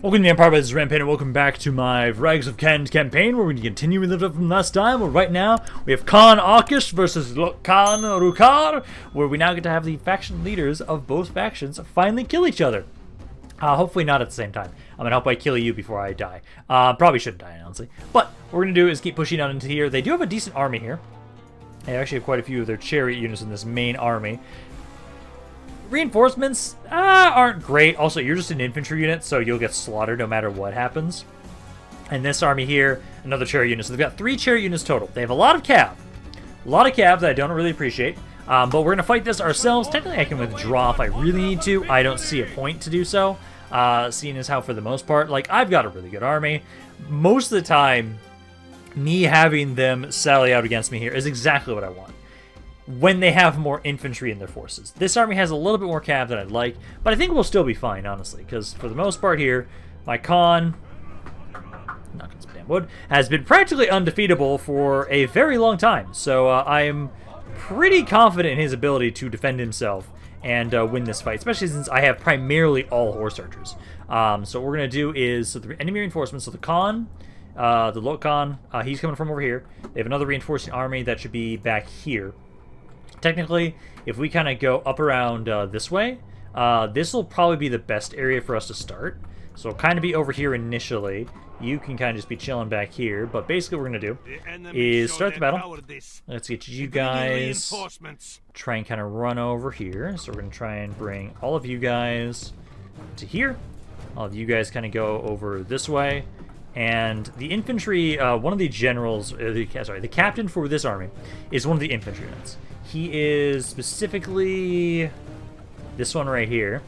Welcome to the Empire, this is Rampaned, and welcome back to my Variags of Khand campaign, where we're going to continue with it from last time. Well, right now, we have Khan Akish versus LOKE-KHAN Rukar, where we now get to have the faction leaders of both factions finally kill each other. Hopefully not at the same time. I'm going to hope I kill you before I die. Probably shouldn't die, honestly. But what we're going to do is keep pushing on into here. They do have a decent army here. They actually have quite a few of their chariot units in this main army. Reinforcements aren't great. Also, you're just an infantry unit, so you'll get slaughtered no matter what happens. And this army here, another chariot unit. So they've got 3 chariot units total. They have a lot of cav. A lot of cav that I don't really appreciate. But we're going to fight this ourselves. Technically, I can withdraw if I really need to. I don't see a point to do so. Seeing as how, for the most part, like, I've got a really good army. Most of the time, me having them sally out against me here is exactly what I want. When they have more infantry in their forces. This army has a little bit more cav than I'd like, but I think we'll still be fine, honestly, because for the most part here, my Khan, not gonna some damn wood, has been practically undefeatable for a very long time, so I'm pretty confident in his ability to defend himself and win this fight, especially since I have primarily all horse archers. So what we're gonna do is, so the enemy reinforcements, so the Khan, the LOKE-KHAN, he's coming from over here. They have another reinforcing army that should be back here. Technically, if we kind of go up around this way, this will probably be the best area for us to start. So it'll kind of be over here initially. You can kind of just be chilling back here. But basically what we're going to do is start the battle. Let's get you guys, try and kind of run over here. So we're going to try and bring all of you guys to here. All of you guys kind of go over this way. And the infantry, one of the generals, the captain for this army is one of the infantry units. He is specifically this one right here.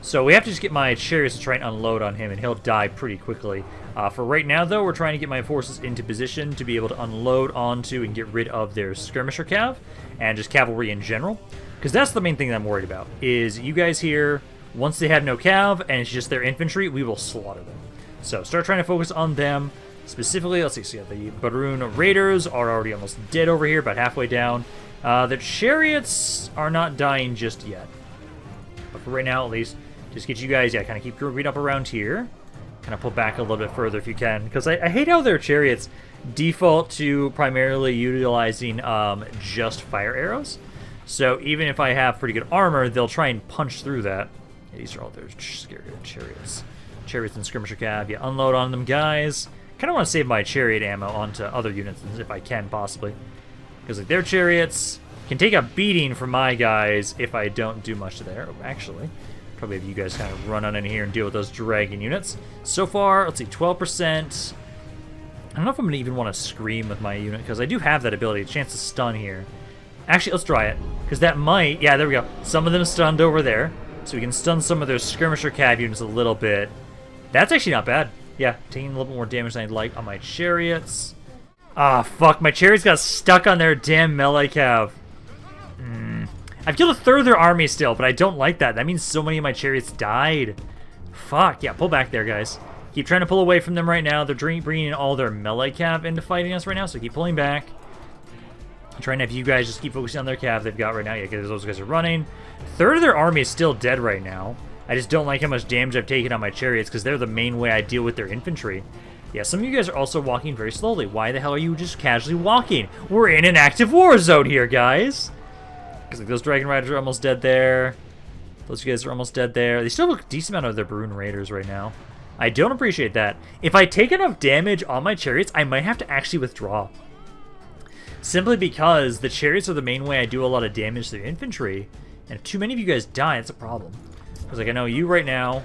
So we have to just get my chariots to try and unload on him, and he'll die pretty quickly. For right now, though, we're trying to get my forces into position to be able to unload onto and get rid of their skirmisher cav and just cavalry in general. Because that's the main thing that I'm worried about, is you guys here, once they have no cav and it's just their infantry, we will slaughter them. So start trying to focus on them. Specifically, let's see, so the Barun Raiders are already almost dead over here, about halfway down. The chariots are not dying just yet. But for right now, at least, just get you guys, kind of keep grouping up around here. Kind of pull back a little bit further if you can. Because I hate how their chariots default to primarily utilizing just fire arrows. So even if I have pretty good armor, they'll try and punch through that. Yeah, these are all their chariots. Chariots and skirmisher cav. Yeah, unload on them, guys. Kind of want to save my chariot ammo onto other units if I can, possibly. Because like, their chariots can take a beating from my guys if I don't do much there. Oh, actually, probably have you guys kind of run on in here and deal with those dragon units. So far, let's see, 12%. I don't know if I'm going to even want to scream with my unit, because I do have that ability, a chance to stun here. Actually, let's try it, because that might... Yeah, there we go. Some of them stunned over there, so we can stun some of their skirmisher cav units a little bit. That's actually not bad. Yeah, taking a little bit more damage than I'd like on my chariots. Ah, fuck. My chariots got stuck on their damn melee cav. I've killed a third of their army still, but I don't like that. That means so many of my chariots died. Fuck. Yeah, pull back there, guys. Keep trying to pull away from them right now. They're bringing in all their melee cav into fighting us right now, so keep pulling back. I'm trying to have you guys just keep focusing on their cav they've got right now. Yeah, because those guys are running. Third of their army is still dead right now. I just don't like how much damage I've taken on my chariots because they're the main way I deal with their infantry. Yeah, some of you guys are also walking very slowly. Why the hell are you just casually walking? We're in an active war zone here, guys. Because like, those dragon riders are almost dead there. Those guys are almost dead there. They still have a decent amount of their Barun Raiders right now. I don't appreciate that. If I take enough damage on my chariots, I might have to actually withdraw. Simply because the chariots are the main way I do a lot of damage to their infantry. And if too many of you guys die, that's a problem. Because, like, I know you right now.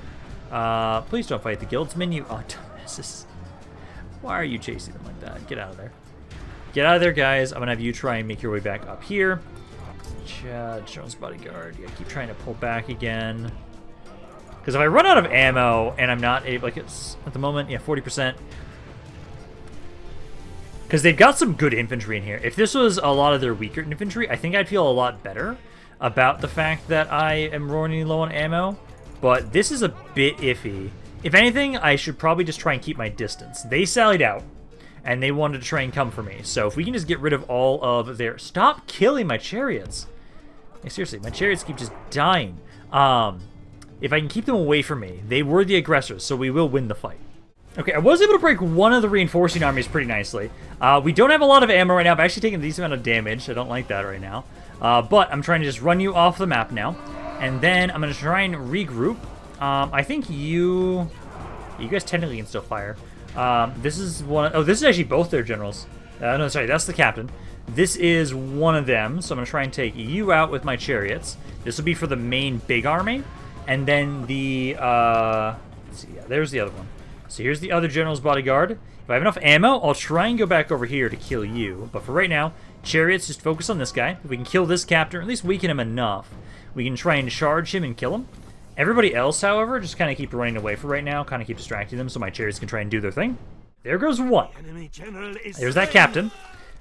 Please don't fight the guildsmen, you... Oh, dumbasses. Why are you chasing them like that? Get out of there. Get out of there, guys. I'm going to have you try and make your way back up here. Jones Bodyguard. Yeah, keep trying to pull back again. Because if I run out of ammo and I'm not able... Like, it's... At the moment, yeah, 40%. Because they've got some good infantry in here. If this was a lot of their weaker infantry, I think I'd feel a lot better about the fact that I am running low on ammo, but this is a bit iffy. If anything, I should probably just try and keep my distance. They sallied out, and they wanted to try and come for me, so if we can just get rid of all of their... Stop killing my chariots! Like, seriously, my chariots keep just dying. if I can keep them away from me. They were the aggressors, so we will win the fight. Okay, I was able to break one of the reinforcing armies pretty nicely. We don't have a lot of ammo right now. I've actually taken a decent amount of damage. I don't like that right now. But I'm trying to just run you off the map now. And then I'm going to try and regroup. I think you guys technically can still fire. This is one. Oh, this is actually both their generals. No, sorry, that's the captain. This is one of them. So I'm going to try and take you out with my chariots. This will be for the main big army. And then the... let's see, yeah, there's the other one. So here's the other general's bodyguard. If I have enough ammo, I'll try and go back over here to kill you. But for right now, chariots, just focus on this guy. If we can kill this captain, or at least weaken him enough, we can try and charge him and kill him. Everybody else, however, just kind of keep running away for right now, kind of keep distracting them so my chariots can try and do their thing. There goes one. There's that captain.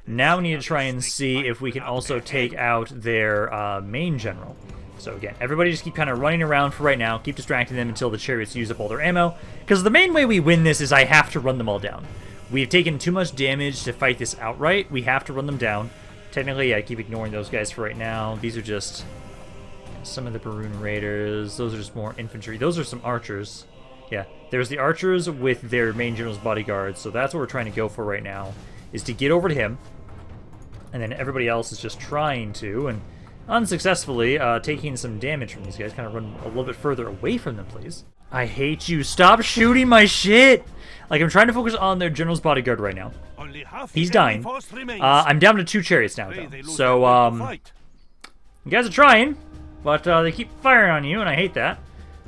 Now we need to try and see if we can also take out their main general. So again, everybody just keep kind of running around for right now, keep distracting them until the chariots use up all their ammo, because the main way we win this is I have to run them all down. We've taken too much damage to fight this outright. We have to run them down. Technically, I keep ignoring those guys for right now. These are just some of the Barun Raiders. Those are just more infantry. Those are some archers. Yeah, there's the archers with their main general's bodyguards, so that's what we're trying to go for right now, is to get over to him. And then everybody else is just trying to, and unsuccessfully taking some damage from these guys. Kind of run a little bit further away from them, please. I hate you. Stop shooting my shit! Like, I'm trying to focus on their general's bodyguard right now. He's dying. I'm down to 2 chariots now, though. So, you guys are trying, but they keep firing on you, and I hate that.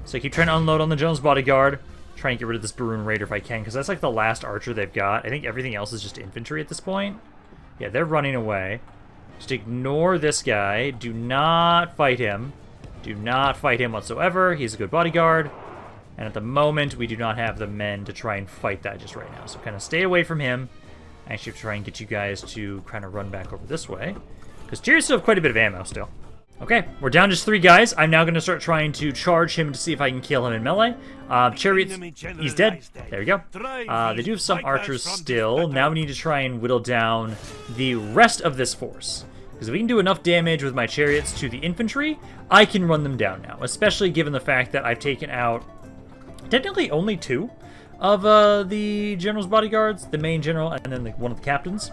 So I keep trying to unload on the general's bodyguard. Try and get rid of this Barun Raider if I can, because that's like the last archer they've got. I think everything else is just infantry at this point. Yeah, they're running away. Just ignore this guy. Do not fight him. Do not fight him whatsoever. He's a good bodyguard. And at the moment, we do not have the men to try and fight that just right now. So kind of stay away from him. I actually have to try and get you guys to kind of run back over this way. Because chariots still have quite a bit of ammo still. Okay, we're down just 3 guys. I'm now going to start trying to charge him to see if I can kill him in melee. Chariots, he's dead. There we go. They do have some archers still. Now we need to try and whittle down the rest of this force. Because if we can do enough damage with my chariots to the infantry, I can run them down now. Especially given the fact that I've taken out technically only 2 of the general's bodyguards. The main general and then one of the captains.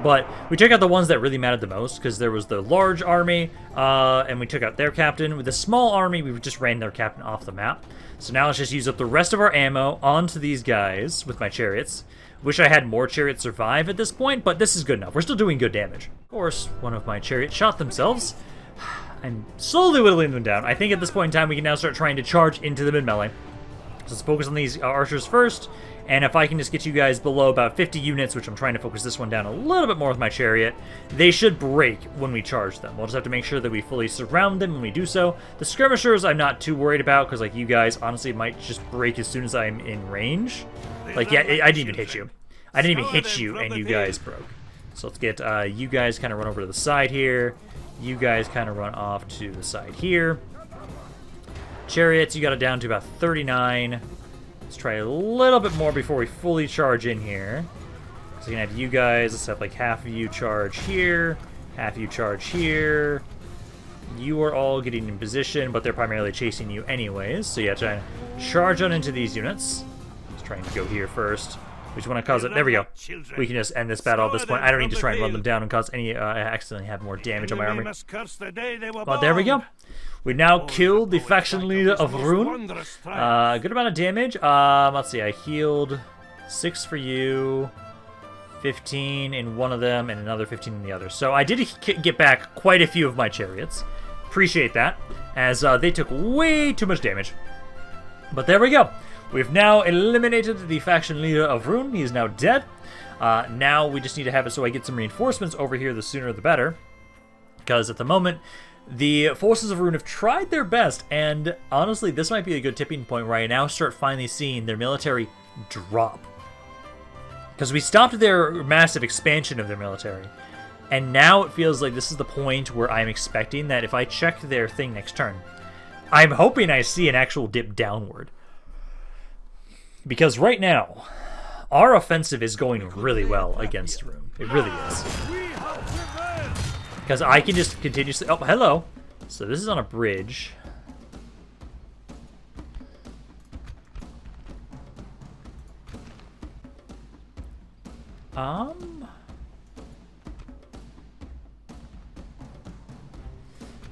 But we took out the ones that really mattered the most, because there was the large army, and we took out their captain. With the small army, we just ran their captain off the map. So now let's just use up the rest of our ammo onto these guys with my chariots. Wish I had more chariots survive at this point, but this is good enough. We're still doing good damage. Of course, one of my chariots shot themselves. I'm slowly whittling them down. I think at this point in time, we can now start trying to charge into them in melee. So let's focus on these archers first. And if I can just get you guys below about 50 units, which I'm trying to focus this one down a little bit more with my chariot, they should break when we charge them. We'll just have to make sure that we fully surround them when we do so. The skirmishers I'm not too worried about, because like you guys honestly might just break as soon as I'm in range. Like, yeah, I didn't even hit you. I didn't even hit you, and you guys broke. So let's get you guys kind of run over to the side here. You guys kind of run off to the side here. Chariots, you got it down to about 39. Let's try a little bit more before we fully charge in here. So you can have you guys, let's have like half of you charge here, half of you charge here. You are all getting in position, but they're primarily chasing you anyways. So yeah, try and charge on into these units. Just trying to go here first. We just want to cause it. There we go. We can just end this battle at this point. I don't need to try and run them down and cause any. I accidentally have more damage on my army. But there we go. We now killed the faction leader of Rhûn. Good amount of damage. Let's see. I healed 6 for you, 15 in one of them, and another 15 in the other. So I did get back quite a few of my chariots. Appreciate that, as they took way too much damage. But there we go. We've now eliminated the faction leader of Rhûn. He is now dead. Now we just need to have it so I get some reinforcements over here. The sooner the better. Because at the moment, the forces of Rhûn have tried their best. And honestly, this might be a good tipping point where I now start finally seeing their military drop. Because we stopped their massive expansion of their military. And now it feels like this is the point where I'm expecting that if I check their thing next turn, I'm hoping I see an actual dip downward. Because right now, our offensive is going really well against Rhûn. It really is. Because I can just continuously... Oh, hello. So this is on a bridge.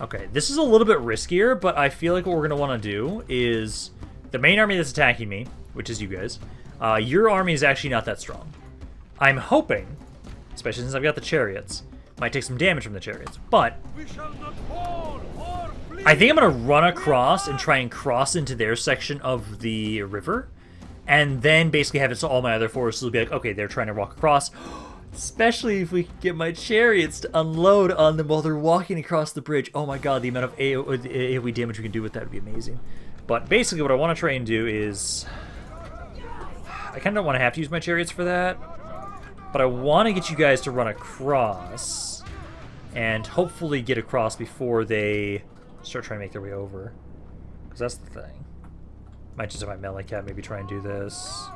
Okay, this is a little bit riskier, but I feel like what we're going to want to do is the main army that's attacking me, which is you guys, your army is actually not that strong. I'm hoping, especially since I've got the chariots, might take some damage from the chariots, but I think I'm going to run across and try and cross into their section of the river, and then basically have it so all my other forces will be like, okay, they're trying to walk across. Especially if we can get my chariots to unload on them while they're walking across the bridge. Oh my god, the amount of AoE damage we can do with that would be amazing. But basically what I want to try and do is... I kind of don't want to have to use my chariots for that. But I want to get you guys to run across. And hopefully get across before they start trying to make their way over. Because that's the thing. Might just have my melee cat maybe try and do this.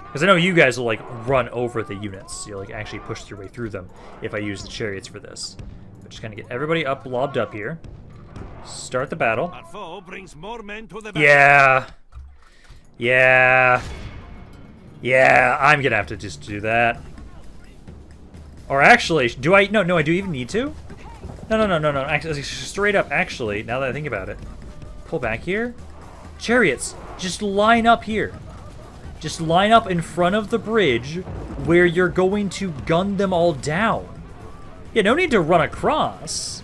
Because I know you guys will, like, run over the units. You'll, like, actually push your way through them if I use the chariots for this. But just kind of get everybody up, lobbed up here. Start the battle. Our foe brings more men to the battle. Yeah. Yeah. Yeah, I'm going to have to just do that. Or actually, do I... No, I do even need to? No. Actually, straight up, actually, now that I think about it. Pull back here. Chariots, just line up here. Just line up in front of the bridge where you're going to gun them all down. Yeah, no need to run across.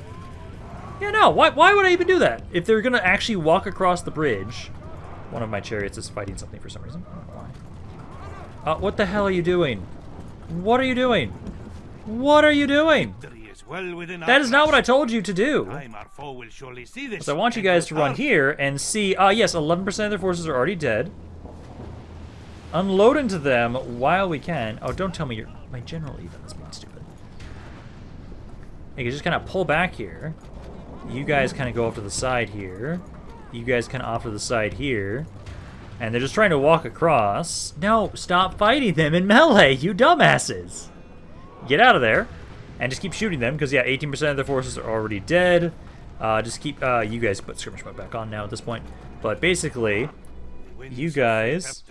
Yeah, no, why would I even do that? If they're going to actually walk across the bridge... One of my chariots is fighting something for some reason. I don't know why. What the hell are you doing? What are you doing? What are you doing? That is not what I told you to do. So I want you guys to run here and see... yes, 11% of their forces are already dead. Unload into them while we can. Oh, don't tell me my general even is being stupid. You can just kind of pull back here. You guys kind of go off to the side here. You guys kind of off to the side here. And they're just trying to walk across. No, stop fighting them in melee, you dumbasses. Get out of there. And just keep shooting them, because, yeah, 18% of their forces are already dead. Just keep, you guys put skirmish mode back on now at this point. But basically... You guys...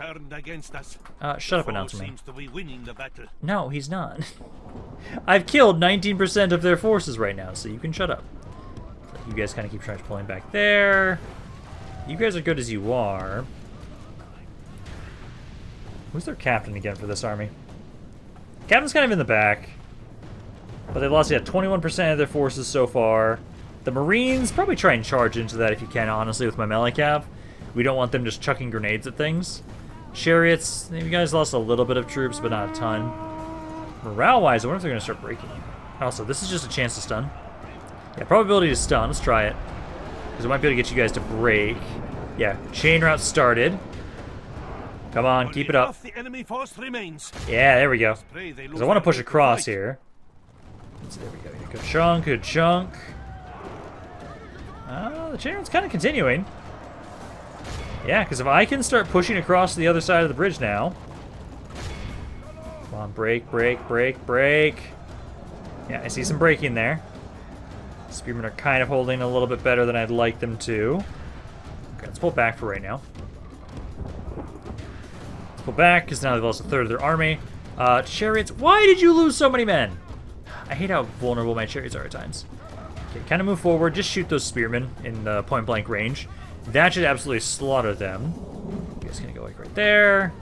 shut up, announcer man. No, he's not. I've killed 19% of their forces right now, so you can shut up. You guys kind of keep trying to pulling back there. You guys are good as you are. Who's their captain again for this army? Captain's kind of in the back. But they've lost, yeah, 21% of their forces so far. The Marines, probably try and charge into that if you can, honestly, with my melee cav. We don't want them just chucking grenades at things. Chariots, you guys lost a little bit of troops, but not a ton. Morale-wise, I wonder if they're going to start breaking. Also, this is just a chance to stun. Yeah, probability to stun. Let's try it. Because I might be able to get you guys to break. Yeah, chain route started. Come on, keep it up. Yeah, there we go. Because I want to push across here. So there we go. Good chunk, good chunk. The chain route's kind of continuing. Yeah, because if I can start pushing across to the other side of the bridge now. Come on, break. Yeah, I see some breaking there. Spearmen are kind of holding a little bit better than I'd like them to. Okay, let's pull back for right now. Let's pull back, because now they've lost a third of their army. Chariots, why did you lose so many men? I hate how vulnerable my chariots are at times. Okay, kind of move forward, just shoot those spearmen in point-blank range. That should absolutely slaughter them. You guys gonna go like right there.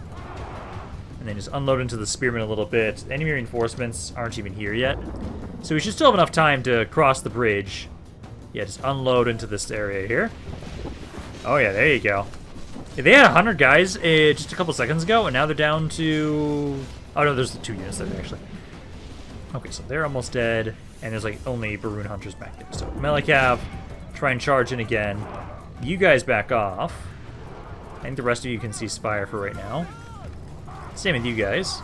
And then just unload into the spearmen a little bit. Enemy reinforcements aren't even here yet. So we should still have enough time to cross the bridge. Yeah, just unload into this area here. Oh yeah, there you go. Yeah, they had 100 guys just a couple seconds ago, and now they're down to... Oh no, there's the 2 units there actually. Okay, so they're almost dead, and there's like only Baroon hunters back there. So melee cav, try and charge in again. You guys back off. I think the rest of you can ceasefire for right now. Same with you guys.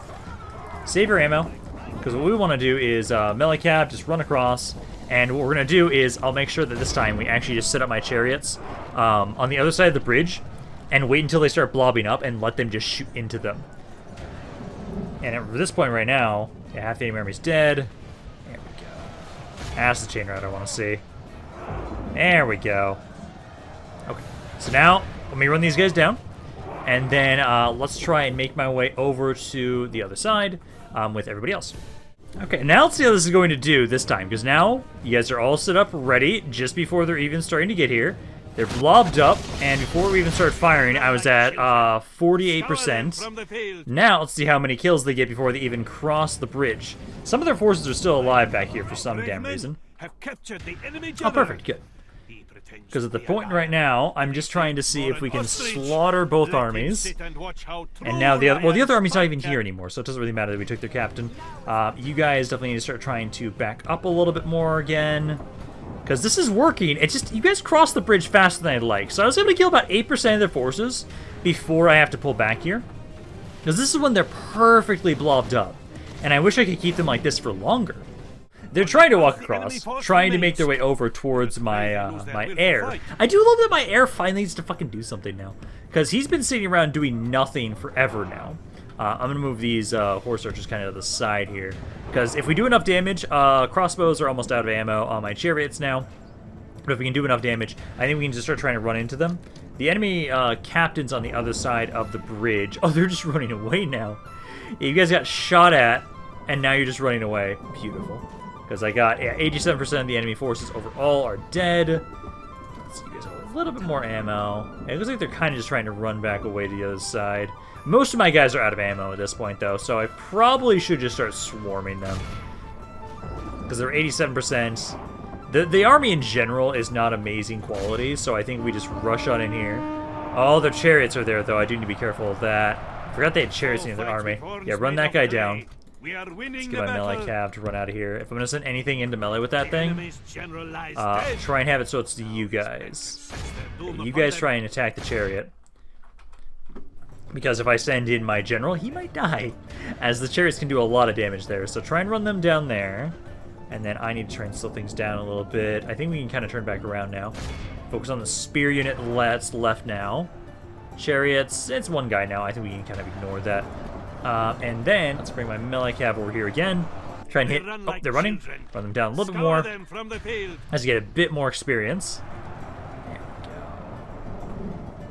Save your ammo, because what we want to do is melee cav, just run across, and what we're going to do is I'll make sure that this time we actually just set up my chariots on the other side of the bridge and wait until they start blobbing up and let them just shoot into them. And at this point right now, yeah, half the enemy army's dead. There we go. That's the chain route I want to see. There we go. Okay, so now let me run these guys down. And then let's try and make my way over to the other side with everybody else. Okay, now let's see how this is going to do this time, because now you guys are all set up ready just before they're even starting to get here. They're blobbed up, and before we even start firing, I was at 48%. Now let's see how many kills they get before they even cross the bridge. Some of their forces are still alive back here for some damn reason. Oh, perfect, good. Because at the point right now, I'm just trying to see if we can slaughter both armies. And now the other army's not even here anymore, so it doesn't really matter that we took their captain. You guys definitely need to start trying to back up a little bit more again. Because this is working. It's just, you guys cross the bridge faster than I'd like. So I was able to kill about 8% of their forces before I have to pull back here. Because this is when they're perfectly blobbed up. And I wish I could keep them like this for longer. They're trying to walk across, trying to make their way over towards my my heir. I do love that my heir finally needs to fucking do something now. Because he's been sitting around doing nothing forever now. I'm going to move these horse archers kind of to the side here. Because if we do enough damage, crossbows are almost out of ammo on my chariots now. But if we can do enough damage, I think we can just start trying to run into them. The enemy captain's on the other side of the bridge. Oh, they're just running away now. Yeah, you guys got shot at, and now you're just running away. Beautiful. Because I got 87% of the enemy forces overall are dead. Let's see, you guys have a little bit more ammo. It looks like they're kind of just trying to run back away to the other side. Most of my guys are out of ammo at this point, though, so I probably should just start swarming them. Because they're 87%. The army in general is not amazing quality, so I think we just rush on in here. Oh, their chariots are there, though. I do need to be careful of that. I forgot they had chariots in their army. Yeah, run that guy down. Let's get my melee cav to run out of here. If I'm going to send anything into melee with that thing, try and have it so it's you guys. You guys try and attack the chariot. Because if I send in my general, he might die. As the chariots can do a lot of damage there. So try and run them down there. And then I need to try and slow things down a little bit. I think we can kind of turn back around now. Focus on the spear unit that's left now. Chariots, it's one guy now. I think we can kind of ignore that. And then, let's bring my melee cav over here again. Try and hit, oh, they're running. Run them down a little bit more. As you get a bit more experience.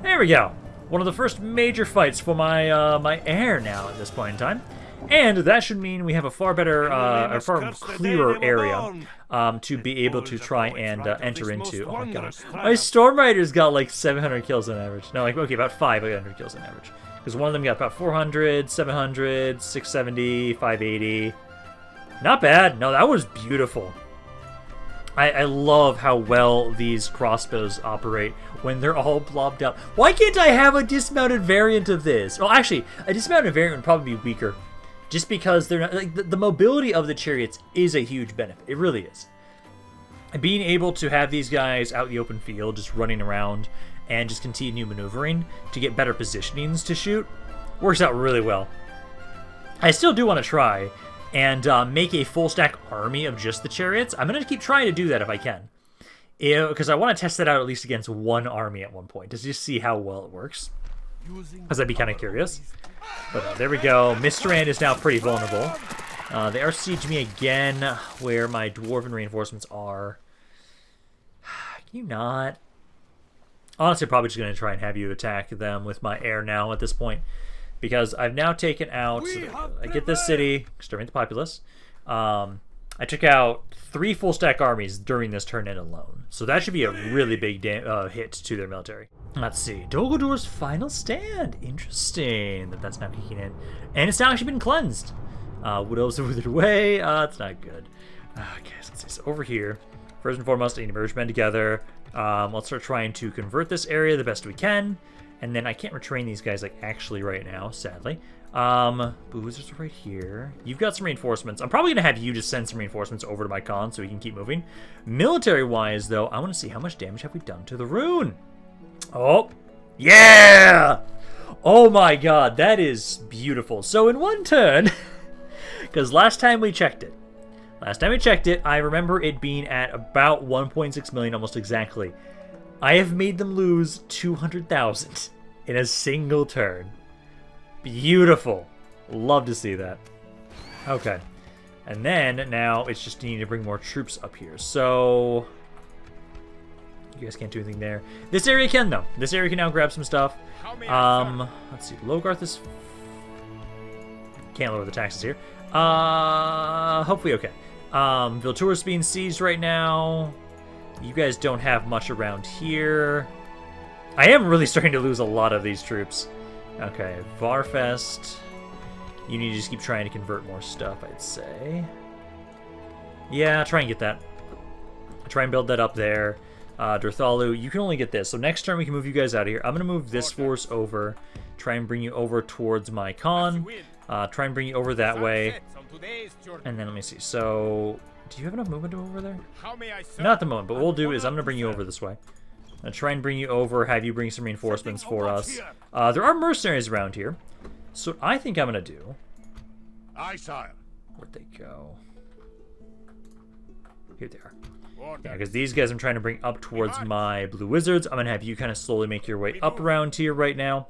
There we go. One of the first major fights for my my heir now at this point in time. And that should mean we have a far better, a far clearer area to be able to try and enter into. Oh my god. My Storm Riders got like 700 kills on average. No, like, okay, about 500 kills on average. Because one of them got about 400, 700, 670, 580. Not bad. No, that was beautiful. I love how well these crossbows operate when they're all blobbed up. Why can't I have a dismounted variant of this? Well, actually, a dismounted variant would probably be weaker. Just because they're not, like, the mobility of the chariots is a huge benefit. It really is. And being able to have these guys out in the open field, just running around and just continue maneuvering to get better positionings to shoot, works out really well. I still do want to try and make a full stack army of just the chariots. I'm going to keep trying to do that if I can. Because I want to test that out at least against one army at one point, to just see how well it works. Because I'd be kind of curious. But there we go. Mr. Rand is now pretty vulnerable. They are sieging me again where my dwarven reinforcements are. Can you not? Honestly, I'm probably just going to try and have you attack them with my heir now at this point. Because I've now taken out... I get this city, exterminate the populace. I took out 3 full stack armies during this turn in alone. So that should be a really big hit to their military. Let's see. Dol Guldur final stand. Interesting that that's now kicking in. And it's now actually been cleansed. Wood elves have withered away. That's not good. Okay, so let's see. So over here, first and foremost, I need to merge men together. Let's start trying to convert this area the best we can. And then I can't retrain these guys like actually right now, sadly. Boozers are right here. You've got some reinforcements. I'm probably going to have you just send some reinforcements over to my con so we can keep moving. Military-wise, though, I want to see how much damage have we done to the rune. Oh, yeah! Oh my god, that is beautiful. So in one turn, because last time we checked it, I remember it being at about 1.6 million almost exactly. I have made them lose 200,000 in a single turn. Beautiful. Love to see that. Okay. And then, now, it's just needing to bring more troops up here. So, You guys can't do anything there. This area can, though. This area can now grab some stuff. Let's see. Logarth is... Can't lower the taxes here. Hopefully okay. Viltur's being sieged right now. You guys don't have much around here. I am really starting to lose a lot of these troops. Okay, Varfest. You need to just keep trying to convert more stuff, I'd say. Yeah, try and get that. Try and build that up there. Durthalu, you can only get this. So next turn we can move you guys out of here. I'm going to move this force over. Try and bring you over towards my Khan. Try and bring you over that way. And then let me see. So, do you have enough movement over there? Not at the moment, but what we'll do is I'm going to bring you over this way. I'm going to try and bring you over, have you bring some reinforcements for us. There are mercenaries around here. So what I think I'm going to do... Aye, sire. Where'd they go? Here they are. Yeah, because these guys I'm trying to bring up towards my blue wizards. I'm going to have you kind of slowly make your way up around here right now.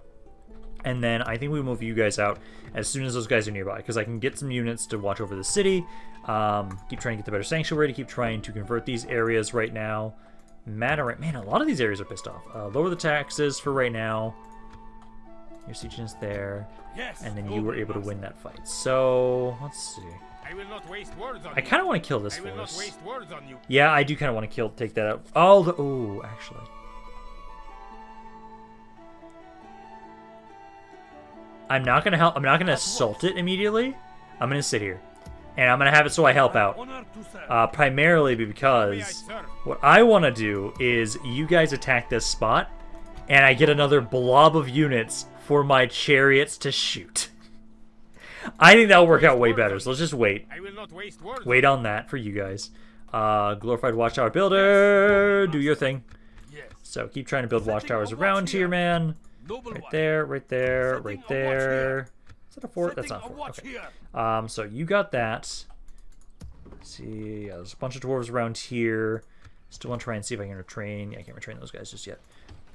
And then I think we move you guys out as soon as those guys are nearby, because I can get some units to watch over the city. Keep trying to get the better sanctuary, to keep trying to convert these areas right now. Man, a lot of these areas are pissed off. Lower the taxes for right now. Your siege units there. Yes, and then you were able to win that fight. So, let's see. I will not waste words on I kind of want to kill this I will force. not waste words on you. Yeah, I do kind of want to take that out. Oh, actually. I'm not gonna help. I'm not gonna assault it immediately. I'm gonna sit here, and I'm gonna have it so I help out. Primarily because what I want to do is you guys attack this spot, and I get another blob of units for my chariots to shoot. I think that'll work out way better. So let's just wait. I will not waste words. Wait on that for you guys. Glorified Watchtower Builder, do your thing. So keep trying to build watchtowers around here, man. Right there, right there, right there. Is that a fort? That's not a fort. Okay. So you got that. Let's see, yeah, there's a bunch of dwarves around here. Still want to try and see if I can retrain. Yeah, I can't retrain those guys just yet.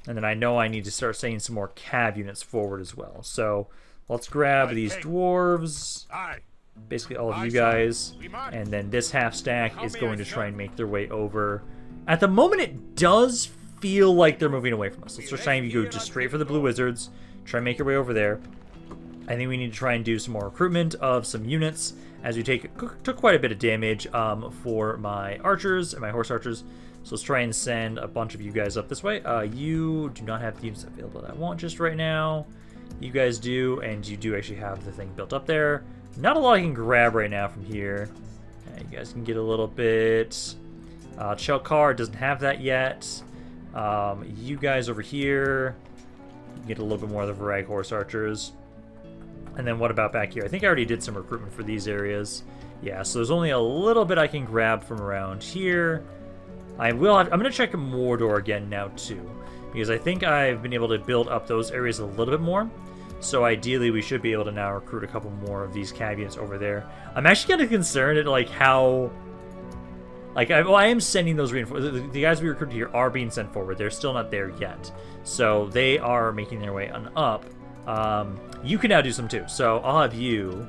And then I know I need to start sending some more cav units forward as well. So let's grab these dwarves. Basically all of you guys. And then this half stack is going to try and make their way over. At the moment, it does feel like they're moving away from us. Let's just try and go just straight for the blue wizards. Try and make your way over there. I think we need to try and do some more recruitment of some units, as we took quite a bit of damage for my archers and my horse archers. So let's try and send a bunch of you guys up this way. You do not have the units available that I want just right now. You guys do, and you do actually have the thing built up there. Not a lot I can grab right now from here. You guys can get a little bit. Chelkar doesn't have that yet. You guys over here get a little bit more of the Varag horse archers. And then what about back here? I think I already did some recruitment for these areas. Yeah, so there's only a little bit I can grab from around here. I'm going to check Mordor again now too, because I think I've been able to build up those areas a little bit more. So ideally we should be able to now recruit a couple more of these cav units over there. I'm actually kind of concerned at like how... I am sending those reinforcements. The guys we recruited here are being sent forward. They're still not there yet. So they are making their way on up. You can now do some too. So I'll have you...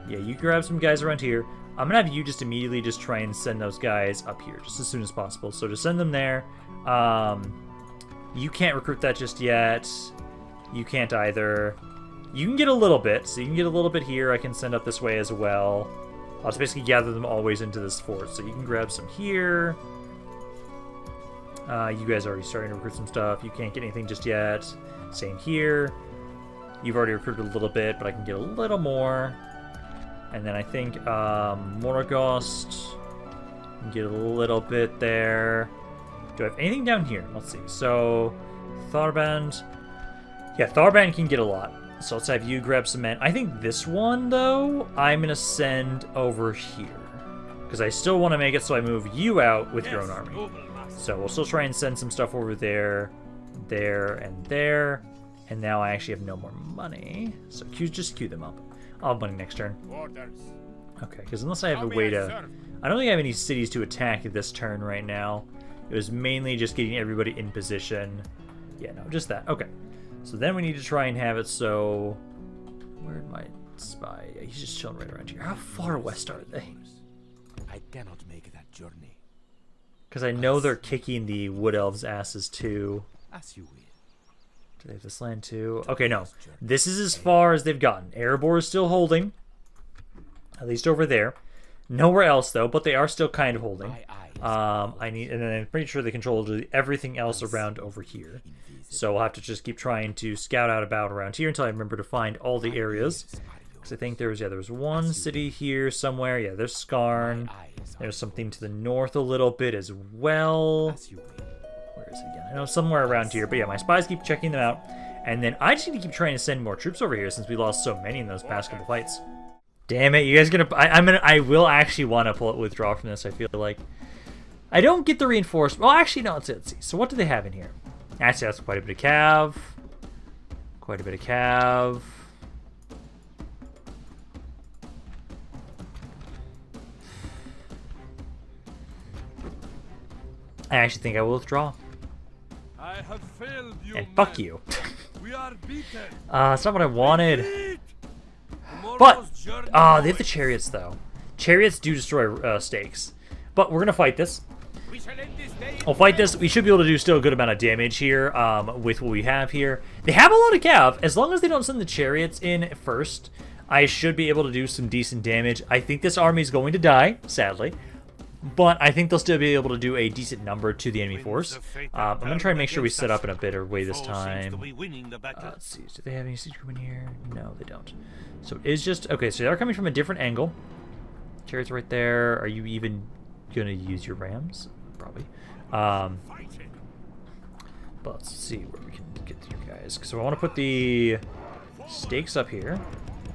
Yeah, you grab some guys around here. I'm going to have you just immediately just try and send those guys up here just as soon as possible. So just send them there. You can't recruit that just yet. You can't either. You can get a little bit. So you can get a little bit here. I can send up this way as well. I'll just basically gather them always into this fort. So you can grab some here. You guys are already starting to recruit some stuff. You can't get anything just yet. Same here. You've already recruited a little bit, but I can get a little more. And then I think Morgost can get a little bit there. Do I have anything down here? Let's see. So Tharband. Yeah, Tharband can get a lot. So let's have you grab some men. I think this one, though, I'm going to send over here. Because I still want to make it so I move you out with your own army. So we'll still try and send some stuff over there, there, and there. And now I actually have no more money. So just queue them up. I'll have money next turn. Okay, because unless I have a way to... I don't think I have any cities to attack this turn right now. It was mainly just getting everybody in position. Yeah, no, just that. Okay. So then we need to try and have it so... Where'd my spy? Yeah, he's just chilling right around here. How far west are they? I cannot make that journey. Because I know they're kicking the Wood Elves' asses too. As you will. Do they have this land too? Okay, no. This is as far as they've gotten. Erebor is still holding. At least over there. Nowhere else, though, but they are still kind of holding. And then I'm pretty sure they control everything else around over here. So I'll have to just keep trying to scout out about around here until I remember to find all the areas. Because I think there was one city here somewhere. Yeah, there's Skarn. There's something to the north a little bit as well. Where is it again? I know somewhere around here. But yeah, my spies keep checking them out. And then I just need to keep trying to send more troops over here since we lost so many in those past couple fights. Damn it, you guys gonna... I will actually want to withdraw from this, I feel like. I don't get the reinforcement. Well, actually, no, let's see. So what do they have in here? Actually, that's quite a bit of cav. Quite a bit of cav. I actually think I will withdraw. I have failed you, And fuck you. We are beaten. It's not what I wanted. But, they have the chariots, though. Chariots do destroy stakes. But we're going to fight this. We shall end this day. I'll fight this. We should be able to do still a good amount of damage here with what we have here. They have a lot of cav. As long as they don't send the chariots in first, I should be able to do some decent damage. I think this army is going to die, sadly. But I think they'll still be able to do a decent number to the enemy force. I'm going to try and make sure we set up in a better way this time. Let's see. Do they have any siege crew in here? No, they don't. So it is just... Okay, so they're coming from a different angle. Chariots right there. Are you even going to use your rams? Probably. But let's see where we can get to you guys. So I want to put the stakes up here.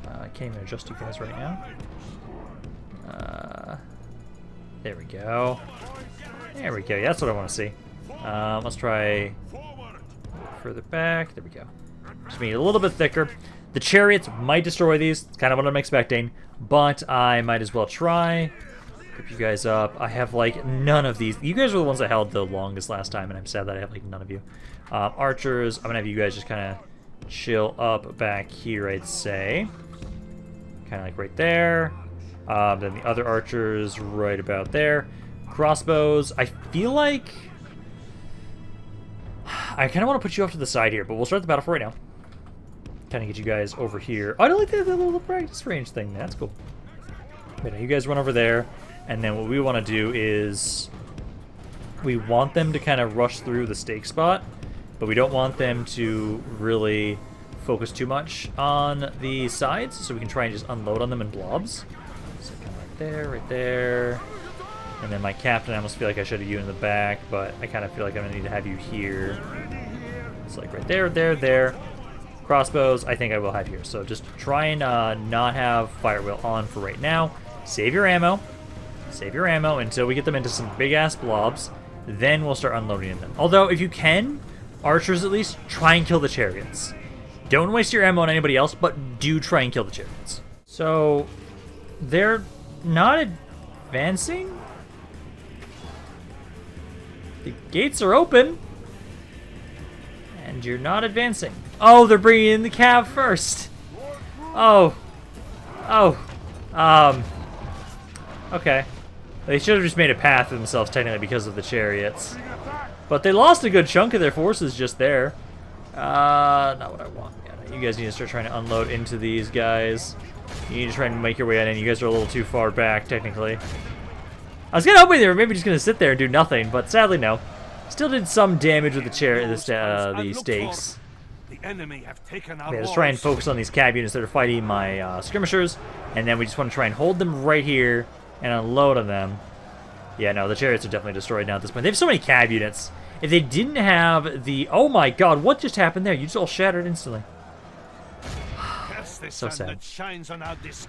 I can't even adjust you guys right now. There we go. There we go. Yeah, that's what I want to see. Let's try further back. There we go. Just be a little bit thicker. The chariots might destroy these. It's kind of what I'm expecting. But I might as well try. Group you guys up. I have, like, none of these. You guys were the ones that held the longest last time, and I'm sad that I have, like, none of you. Archers. I'm going to have you guys just kind of chill up back here, I'd say. Kind of like right there. Then the other archers right about there. Crossbows. I feel like... I kind of want to put you off to the side here, but we'll start the battle for right now. Kind of get you guys over here. Oh, I don't like that little practice range thing. That's cool. But you guys run over there. And then what we want to do is... We want them to kind of rush through the stake spot. But we don't want them to really focus too much on the sides. So we can try and just unload on them in blobs. So kind of right there, right there. And then my captain, I almost feel like I should have you in the back, but I kind of feel like I'm going to need to have you here. It's like right there, there, there. Crossbows, I think I will have here. So just try and not have fire wheel on for right now. Save your ammo. Save your ammo until we get them into some big-ass blobs. Then we'll start unloading them. Although, if you can, archers at least, try and kill the chariots. Don't waste your ammo on anybody else, but do try and kill the chariots. So, they're not advancing? The gates are open. And you're not advancing. Oh, they're bringing in the cav first. Oh. Oh. Okay. They should have just made a path for themselves, technically, because of the chariots. But they lost a good chunk of their forces just there. Not what I want. Yeah, you guys need to start trying to unload into these guys. You need to try and make your way in, and you guys are a little too far back, technically. I was kind of hoping they were maybe just going to sit there and do nothing, but sadly, no. Still did some damage with the stakes. The enemy have taken our let's try and focus on these cav units that are fighting my skirmishers, and then we just want to try and hold them right here and unload on them. Yeah, no, the chariots are definitely destroyed now at this point. They have so many cav units. If they didn't have the... Oh my god, what just happened there? You just all shattered instantly. So sad.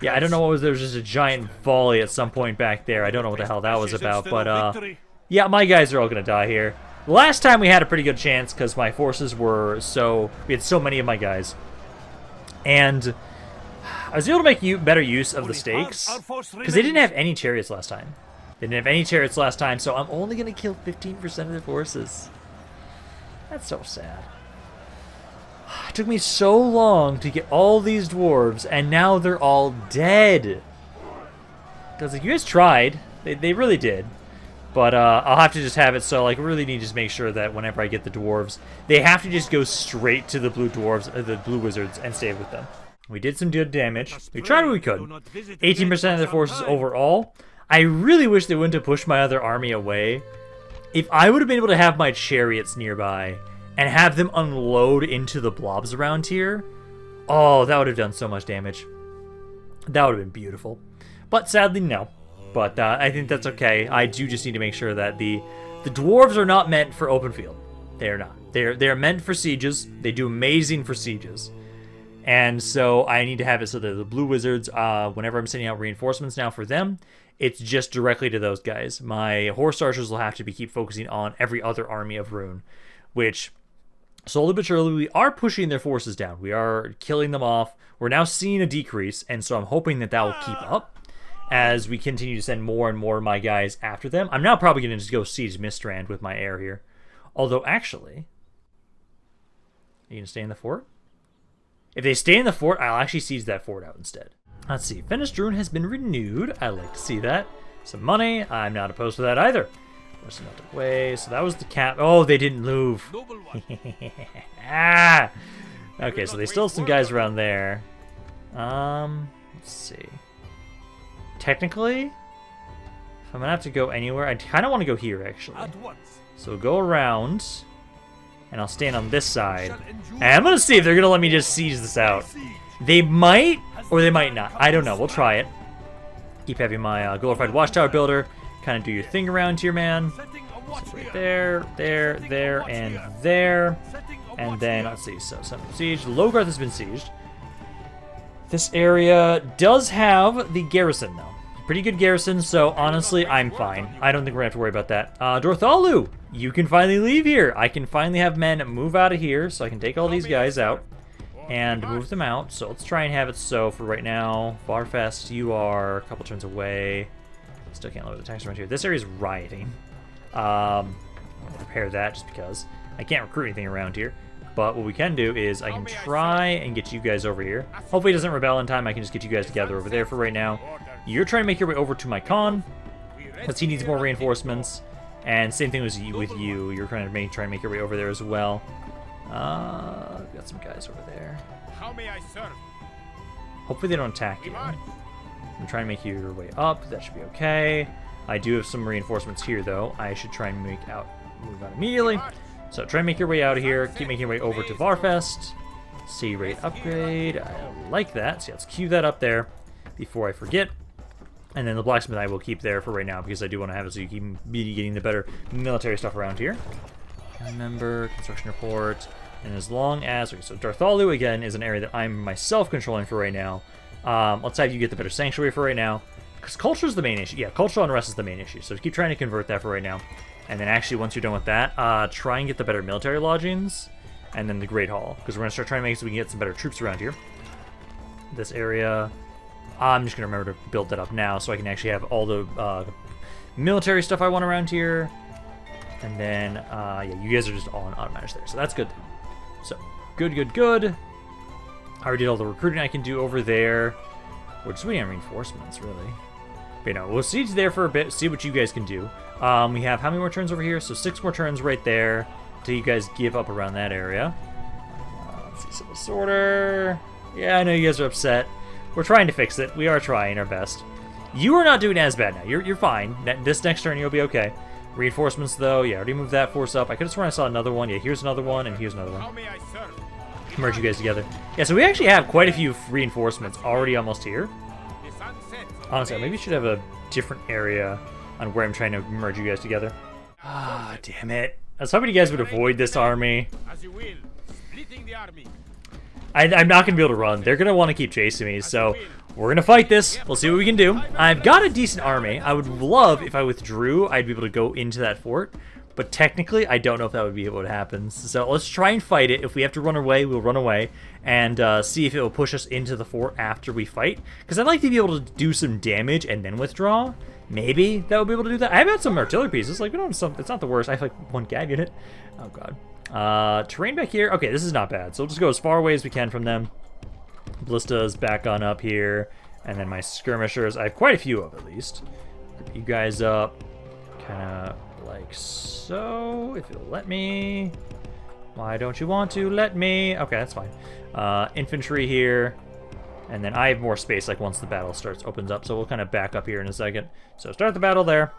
Yeah, I don't know what was... There was just a giant volley at some point back there. I don't know what the hell that was about, but yeah, my guys are all going to die here. Last time we had a pretty good chance because my forces were so... We had so many of my guys. And I was able to make better use of the stakes because they didn't have any chariots last time. They didn't have any chariots last time, so I'm only going to kill 15% of their forces. That's so sad. It took me so long to get all these dwarves, and now they're all dead. Because like, you guys tried. They really did. But I'll have to just have it so, like, really need to just make sure that whenever I get the dwarves, they have to just go straight to the blue dwarves, the blue wizards, and stay with them. We did some good damage. We tried what we could. 18% of their forces overall. I really wish they wouldn't have pushed my other army away. If I would have been able to have my chariots nearby and have them unload into the blobs around here, oh, that would have done so much damage. That would have been beautiful. But sadly, no. But I think that's okay. I do just need to make sure that the dwarves are not meant for open field. They are not. They're meant for sieges. They do amazing for sieges. And so I need to have it so that the blue wizards, whenever I'm sending out reinforcements now for them, it's just directly to those guys. My horse archers will have to keep focusing on every other army of Rhûn, which slowly but surely we are pushing their forces down. We are killing them off. We're now seeing a decrease, and so I'm hoping that will keep up as we continue to send more and more of my guys after them. I'm now probably going to just go siege Mistrand with my air here. Although, actually, are you going to stay in the fort? If they stay in the fort, I'll actually siege that fort out instead. Let's see. Finished Rune has been renewed. I like to see that. Some money. I'm not opposed to that either. Where's the melted way? So that was the cap. Oh, they didn't move. Ah! Okay, so they still have some guys around there. Let's see. Technically, if I'm gonna have to go anywhere, I kind of want to go here actually. So we'll go around, and I'll stand on this side. And I'm gonna see if they're gonna let me just siege this out. They might, or they might not. I don't know. We'll try it. Keep having my glorified watchtower builder kind of do your thing around here, man. So right there, there, and there. And then, let's see, so some siege. Logarth has been sieged. This area does have the garrison, though. Pretty good garrison, so honestly, I'm fine. I don't think we're going to have to worry about that. Dorthalu, you can finally leave here. I can finally have men move out of here, so I can take all these guys out and move them out. So let's try and have it so for right now. Varfest, you are a couple turns away. Still can't load the tanks around here. This area is rioting. I'll repair that just because I can't recruit anything around here. But what we can do is I can try and get you guys over here. Hopefully it doesn't rebel in time. I can just get you guys together over there for right now. You're trying to make your way over to my Khan, because he needs more reinforcements. And same thing with you. You're trying to make your way over there as well. Got some guys over there. How may I serve? Hopefully they don't attack you. I'm trying to make your way up. That should be okay. I do have some reinforcements here, though. I should try and move out immediately. So try and make your way out of here. Keep making your way over to Varfest. C rate upgrade. I like that. So let's queue that up there before I forget. And then the blacksmith I will keep there for right now because I do want to have it so you keep getting the better military stuff around here. Remember, construction report. And as long as... Okay, so Darthalu, again, is an area that I'm myself controlling for right now. Let's have you get the better sanctuary for right now. Because culture is the main issue. Yeah, cultural unrest is the main issue. So keep trying to convert that for right now. And then actually, once you're done with that, try and get the better military lodgings. And then the Great Hall. Because we're going to start trying to make it so we can get some better troops around here. This area... I'm just going to remember to build that up now so I can actually have all the military stuff I want around here. And then, yeah, you guys are just all in automators there. So that's good. So, good. I already did all the recruiting I can do over there. We're just waiting on reinforcements, really. But, you know, we'll siege there for a bit, see what you guys can do. We have how many more turns over here? So 6 more turns right there until you guys give up around that area. Let's see, civil disorder. Yeah, I know you guys are upset. We're trying to fix it. We are trying our best. You are not doing as bad now. You're fine. This next turn you'll be okay. Reinforcements, though. Yeah, I already moved that force up. I could have sworn I saw another one. Yeah, here's another one, and here's another one. How may I serve? Merge you guys together. Yeah, so we actually have quite a few reinforcements already almost here. The sun sets. Honestly, maybe we should have a different area on where I'm trying to merge you guys together. Ah, damn it. I was hoping you guys would avoid this army. As you will. Splitting the army. I'm not going to be able to run. They're going to want to keep chasing me, so we're going to fight this. We'll see what we can do. I've got a decent army. I would love if I withdrew, I'd be able to go into that fort. But technically, I don't know if that would be able to happen. So let's try and fight it. If we have to run away, we'll run away. And see if it will push us into the fort after we fight. Because I'd like to be able to do some damage and then withdraw. Maybe that would be able to do that. I've got some artillery pieces. Like, we don't have some, it's not the worst. I have like 1 gag unit. Oh, God. Terrain back here. Okay, this is not bad. So we'll just go as far away as we can from them. Ballista's back on up here. And then my skirmishers. I have quite a few of, at least. Group you guys up. Kind of like so, if you'll let me. Why don't you want to let me? Okay, that's fine. Infantry here. And then I have more space, like once the battle opens up. So we'll kind of back up here in a second. So start the battle there.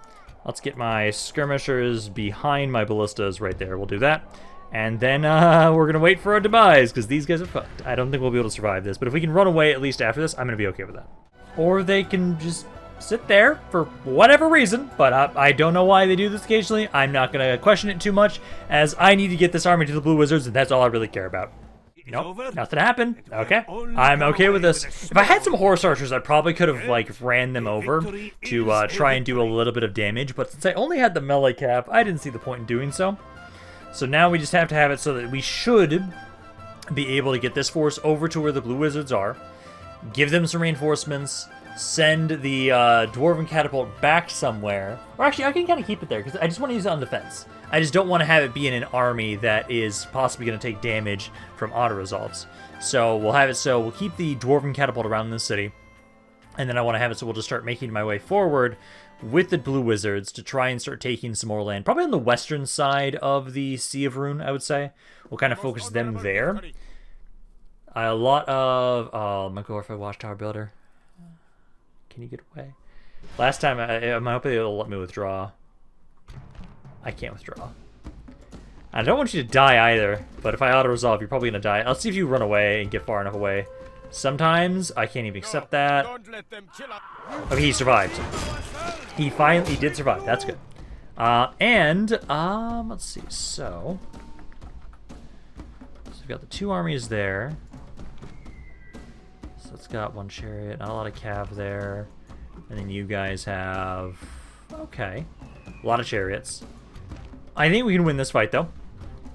Let's get my skirmishers behind my ballistas right there. We'll do that. And then we're going to wait for our demise, because these guys are fucked. I don't think we'll be able to survive this. But if we can run away at least after this, I'm going to be okay with that. Or they can just sit there for whatever reason. But I don't know why they do this occasionally. I'm not going to question it too much, as I need to get this army to the Blue Wizards, and that's all I really care about. Nope, nothing happened. Okay, I'm okay with this. If I had some horse archers, I probably could have like ran them over to try and do a little bit of damage. But since I only had the melee cap, I didn't see the point in doing so. So now we just have to have it so that we should be able to get this force over to where the Blue Wizards are, give them some reinforcements, send the Dwarven Catapult back somewhere. Or actually, I can kind of keep it there, because I just want to use it on defense. I just don't want to have it be in an army that is possibly going to take damage from auto-resolves. So we'll have it so we'll keep the Dwarven Catapult around the city. And then I want to have it so we'll just start making my way forward with the Blue Wizards to try and start taking some more land. Probably on the western side of the Sea of Rhûn, I would say. We'll kind of focus them there. A lot of... Oh, my glorified Watchtower Builder. Can you get away? Last time, I'm hoping they'll let me withdraw. I can't withdraw. I don't want you to die either, but if I auto-resolve, you're probably going to die. Let's see if you run away and get far enough away. Sometimes I can't even accept that. Okay, he survived. He finally did survive. That's good. Let's see. So we've got the two armies there. So it's got one chariot, not a lot of cav there. And then you guys have... Okay. A lot of chariots. I think we can win this fight, though.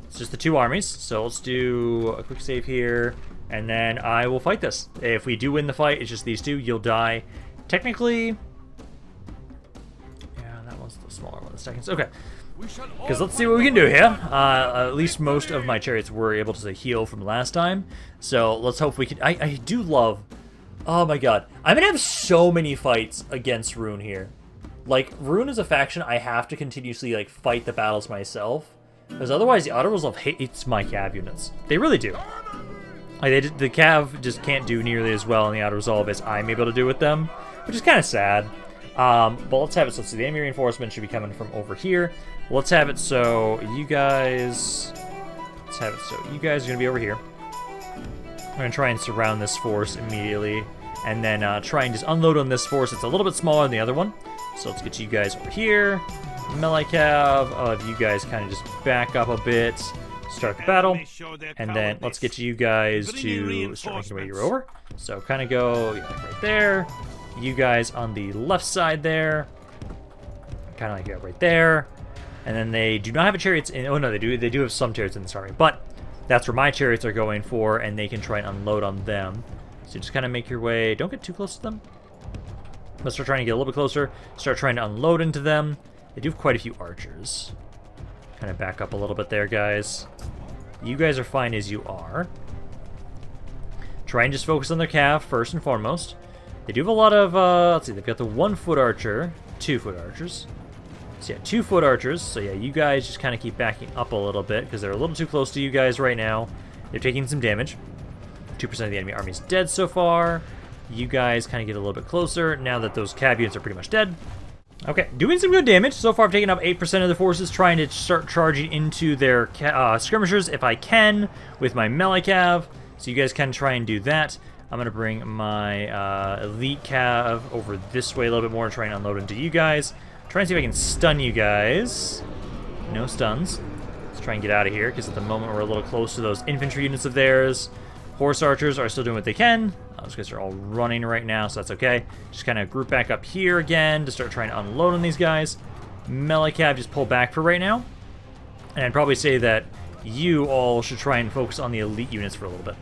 It's just the two armies, so let's do a quick save here, and then I will fight this. If we do win the fight, it's just these two. You'll die. Technically... Yeah, that one's the smaller one. The second. Okay. Because let's see what we can do here. At least most of my chariots were able to heal from last time, so let's hope we can... I do love... Oh my god. I'm going to have so many fights against Rhûn here. Like, Rhûn is a faction I have to continuously, like, fight the battles myself. Because otherwise, the auto-resolve hates my cav units. They really do. Like, the cav just can't do nearly as well in the auto-resolve as I'm able to do with them. Which is kind of sad. But let's have it so the enemy reinforcement should be coming from over here. Let's have it so you guys... Let's have it so you guys are going to be over here. I'm going to try and surround this force immediately. And then try and just unload on this force. It's a little bit smaller than the other one. So let's get you guys over here. Melee cav. If you guys kind of just back up a bit. Start the battle. And then let's get you guys to start making your way over. So kind of go right there. You guys on the left side there. Kind of like go right there. And then they do not have a chariots in... Oh no, they do. They do have some chariots in this army. But that's where my chariots are going for. And they can try and unload on them. So just kind of make your way... Don't get too close to them. Let's start trying to get a little bit closer. Start trying to unload into them. They do have quite a few archers. Kind of back up a little bit there, guys. You guys are fine as you are. Try and just focus on their cav first and foremost. They do have a lot of... let's see, they've got the 1-foot archer. 2-foot archers. So yeah, 2-foot archers. So yeah, you guys just kind of keep backing up a little bit because they're a little too close to you guys right now. They're taking some damage. 2% of the enemy army is dead so far. You guys kind of get a little bit closer now that those cav units are pretty much dead. Okay, doing some good damage. So far I've taken up 8% of the forces, trying to start charging into their skirmishers if I can with my melee cav. So you guys can try and do that. I'm going to bring my elite cav over this way a little bit more and try and unload into you guys. Try and see if I can stun you guys. No stuns. Let's try and get out of here because at the moment we're a little close to those infantry units of theirs. Horse archers are still doing what they can. Those guys are all running right now, so that's okay. Just kind of group back up here again to start trying to unload on these guys. Melee cav just pull back for right now. And I'd probably say that you all should try and focus on the elite units for a little bit.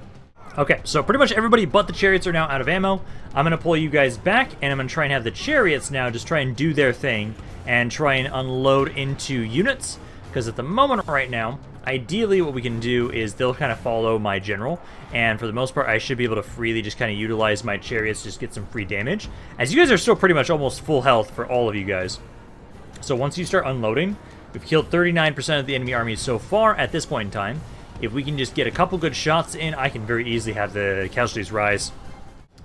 Okay, so pretty much everybody but the chariots are now out of ammo. I'm going to pull you guys back, and I'm going to try and have the chariots now just try and do their thing and try and unload into units. Because at the moment right now, ideally what we can do is they'll kind of follow my general, and for the most part I should be able to freely just kind of utilize my chariots, just get some free damage. As you guys are still pretty much almost full health for all of you guys. So once you start unloading, we've killed 39% of the enemy army so far at this point in time. If we can just get a couple good shots in, I can very easily have the casualties rise.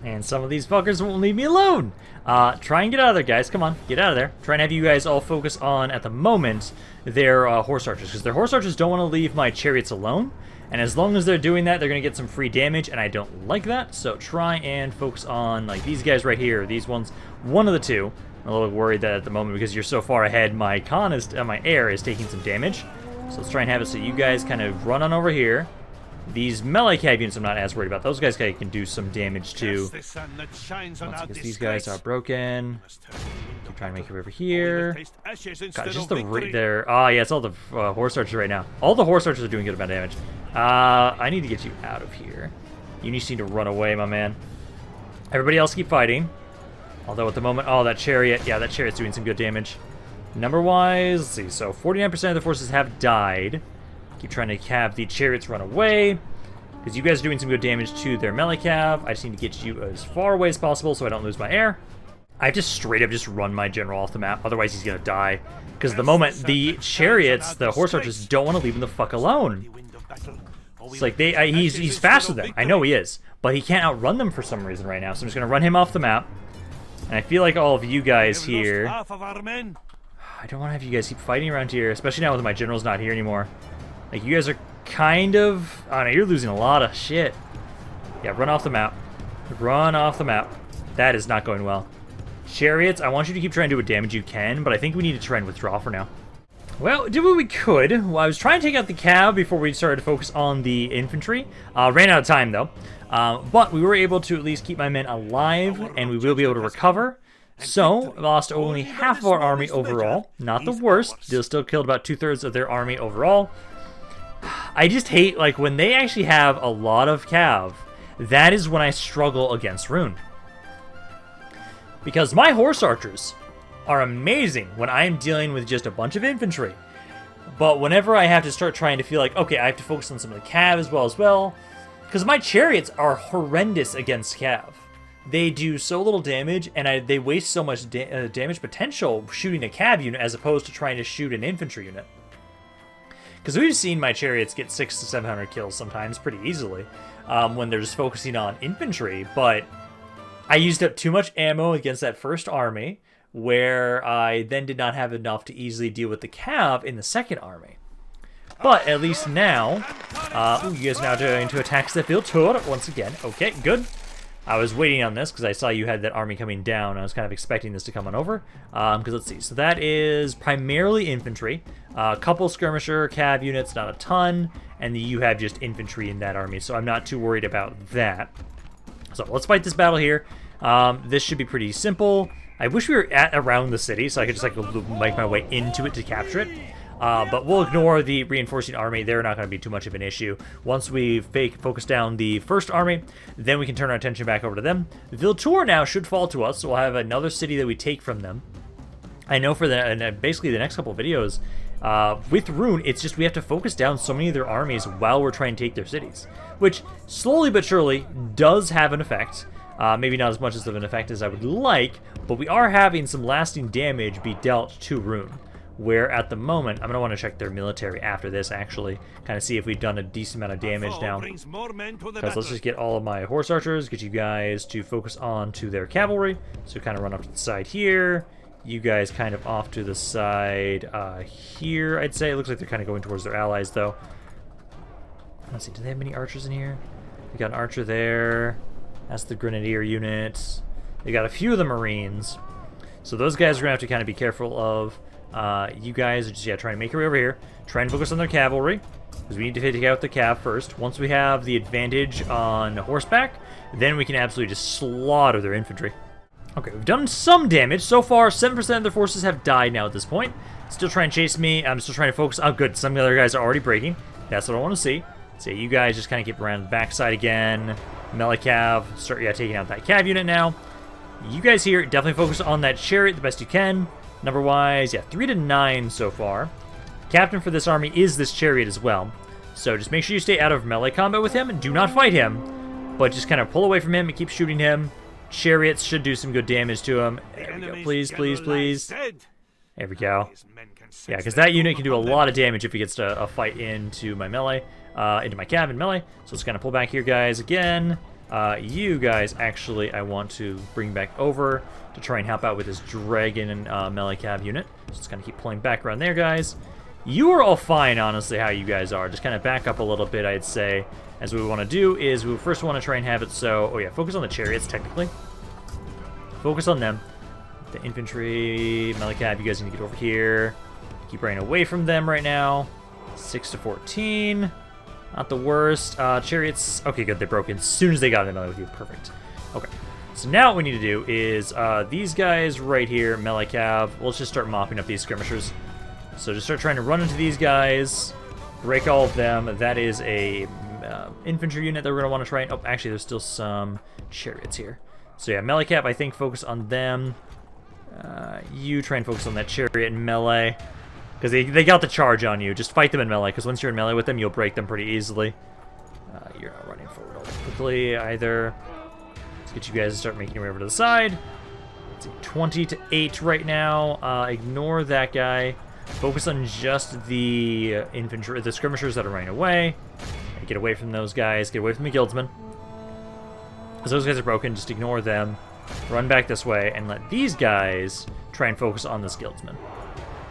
And some of these fuckers won't leave me alone. Try and get out of there, guys. Come on, get out of there. Try and have you guys all focus on, at the moment, their horse archers. Because their horse archers don't want to leave my chariots alone. And as long as they're doing that, they're going to get some free damage. And I don't like that. So try and focus on, like, these guys right here. These ones. One of the two. I'm a little worried that at the moment, because you're so far ahead, my my heir is taking some damage. So let's try and have it so you guys kind of run on over here. These melee cav units I'm not as worried about. Those guys can do some damage too. Because these guys are broken. Keep trying to make it over here. God, just there. Oh yeah, it's all the horse archers right now. All the horse archers are doing good amount of damage. I need to get you out of here. You just need to run away, my man. Everybody else keep fighting. Although at the moment, oh, that chariot. Yeah, that chariot's doing some good damage. Number-wise, let's see. So 49% of the forces have died. Keep trying to have the chariots run away, because you guys are doing some good damage to their melee cav. I just need to get you as far away as possible so I don't lose my heir. I have to straight up just run my general off the map, otherwise he's gonna die. Because at the moment, the chariots, the horse archers, don't want to leave him the fuck alone. It's like he's faster than them. I know he is, but he can't outrun them for some reason right now. So I'm just gonna run him off the map. And I feel like all of you guys here, I don't want to have you guys keep fighting around here, especially now that my general's not here anymore. Like, you guys are kind of... I don't know, you're losing a lot of shit. Yeah, run off the map. Run off the map. That is not going well. Chariots, I want you to keep trying to do what damage you can, but I think we need to try and withdraw for now. Well, did what we could. Well, I was trying to take out the cav before we started to focus on the infantry. Ran out of time, though. But we were able to at least keep my men alive, and we will be able to recover. So, lost only half of our army overall. Not the worst. Still killed about 2/3 of their army overall. I just hate, like, when they actually have a lot of cav, that is when I struggle against Rhûn. Because my horse archers are amazing when I'm dealing with just a bunch of infantry. But whenever I have to start trying to feel like, okay, I have to focus on some of the cav as well, because my chariots are horrendous against cav. They do so little damage, and they waste so much damage potential shooting a cav unit as opposed to trying to shoot an infantry unit. Because we've seen my chariots get 600 to 700 kills sometimes pretty easily when they're just focusing on infantry, but I used up too much ammo against that first army, where I then did not have enough to easily deal with the cav in the second army. But at least now, you guys are now going to attack the field tour once again. Okay, good. I was waiting on this because I saw you had that army coming down. I was kind of expecting this to come on over. Because let's see. So that is primarily infantry. A couple skirmisher cav units, not a ton. And you have just infantry in that army. So I'm not too worried about that. So let's fight this battle here. This should be pretty simple. I wish we were at around the city so I could just like make my way into it to capture it. But we'll ignore the reinforcing army. They're not going to be too much of an issue. Once we focus down the first army, then we can turn our attention back over to them. The Viltur now should fall to us, so we'll have another city that we take from them. I know for basically the next couple of videos, with Rhûn, it's just we have to focus down so many of their armies while we're trying to take their cities, which slowly but surely does have an effect. Maybe not as much of an effect as I would like, but we are having some lasting damage be dealt to Rhûn. Where at the moment, I'm going to want to check their military after this, actually. Kind of see if we've done a decent amount of damage now. Because let's just get all of my horse archers, get you guys to focus on to their cavalry. So kind of run up to the side here. You guys kind of off to the side here, I'd say. It looks like they're kind of going towards their allies, though. Let's see, do they have many archers in here? We got an archer there. That's the grenadier unit. They got a few of the marines. So those guys are going to have to kind of be careful of. You guys are just, trying to make your way over here. Try and focus on their cavalry, because we need to take out the cav first. Once we have the advantage on horseback, then we can absolutely just slaughter their infantry. Okay, we've done some damage. So far, 7% of their forces have died now at this point. Still trying to chase me. I'm still trying to focus. Oh, good. Some of the other guys are already breaking. That's what I want to see. So you guys just kind of keep around the backside again. Melee cav. Start, taking out that cav unit now. You guys here, definitely focus on that chariot the best you can. Number-wise, 3 to 9 so far. Captain for this army is this chariot as well. So just make sure you stay out of melee combat with him and do not fight him. But just kind of pull away from him and keep shooting him. Chariots should do some good damage to him. There we go. Please, please, please. There we go. His men can sense Yeah, because their that unit doom can do a upon lot them. of damage if he gets to a fight into my melee, into my cav in melee. So let's kind of pull back here, guys, again. You guys, actually, I want to bring back over to try and help out with this dragon and melee cav unit. So let's kind of keep pulling back around there, guys. You are all fine, honestly, how you guys are. Just kind of back up a little bit, I'd say. As what we want to do is we first want to try and have it so... Oh, yeah, focus on the chariots, technically. Focus on them. The infantry, melee cav, you guys need to get over here. Keep running away from them right now. 6 to 14. Not the worst. Chariots. Okay, good. They broke in as soon as they got in melee with you. Perfect. Okay. So now what we need to do is these guys right here, melee cav. Let's just start mopping up these skirmishers. So just start trying to run into these guys. Break all of them. That is a infantry unit that we're going to want to try and... Oh, actually, there's still some chariots here. So yeah, melee cav, I think, focus on them. You try and focus on that chariot in melee. Because they got the charge on you. Just fight them in melee, because once you're in melee with them, you'll break them pretty easily. You're not running forward all that quickly either. Let's get you guys to start making your way over to the side. Let's see, 20 to 8 right now. Ignore that guy. Focus on just the infantry, the skirmishers that are running away. Get away from those guys. Get away from the guildsmen. Because those guys are broken, just ignore them. Run back this way and let these guys try and focus on this guildsman.